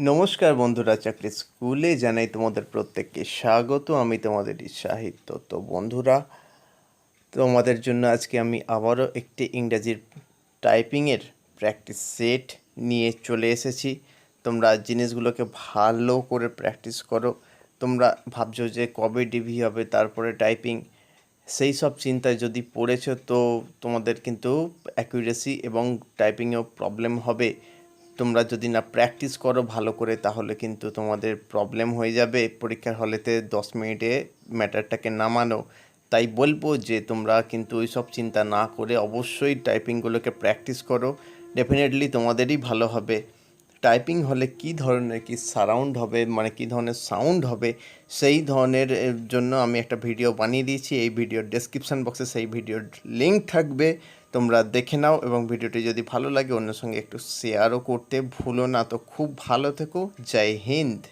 নমস্কার বন্ধুরা, চাকরি স্কুলে জানাই তোমাদের প্রত্যেককে স্বাগত। আমি তোমাদেরই সাহিত্য। তো বন্ধুরা, তোমাদের জন্য আজকে আমি আবারও একটি ইংরাজির টাইপিংয়ের প্র্যাকটিস সেট নিয়ে চলে এসেছি। তোমরা জিনিসগুলোকে ভালো করে প্র্যাকটিস করো। তোমরা ভাবছো যে কবে ডিভি হবে, তারপরে টাইপিং, সেই সব চিন্তায় যদি পড়েছো তো তোমাদের কিন্তু অ্যাকুরেসি এবং টাইপিংয়েও প্রবলেম হবে। তোমরা যদি না প্র্যাকটিস করো ভালো করে, তাহলে কিন্তু তোমাদের প্রবলেম হয়ে যাবে পরীক্ষার হলেতে 10 মিনিটে ম্যাটারটাকে নামানো। তাই বলবো যে তোমরা কিন্তু ওই সব চিন্তা না করে অবশ্যই টাইপিংগুলোকে প্র্যাকটিস করো। ডেফিনেটলি তোমাদেরই ভালো হবে। টাইপিং হলে কী ধরনের কি সারাউন্ড হবে, মানে কী ধরনের সাউন্ড হবে, সেই ধরনের জন্য আমি একটা ভিডিও বানিয়ে দিয়েছি। এই ভিডিওর ডেসক্রিপশান বক্সে সেই ভিডিওর লিঙ্ক থাকবে, তোমরা দেখে নাও। এবং ভিডিওটি যদি ভালো লাগে অন্যের সঙ্গে একটু শেয়ারও করতে ভুলো না। তো খুব ভালো থেকো। জয় হিন্দ।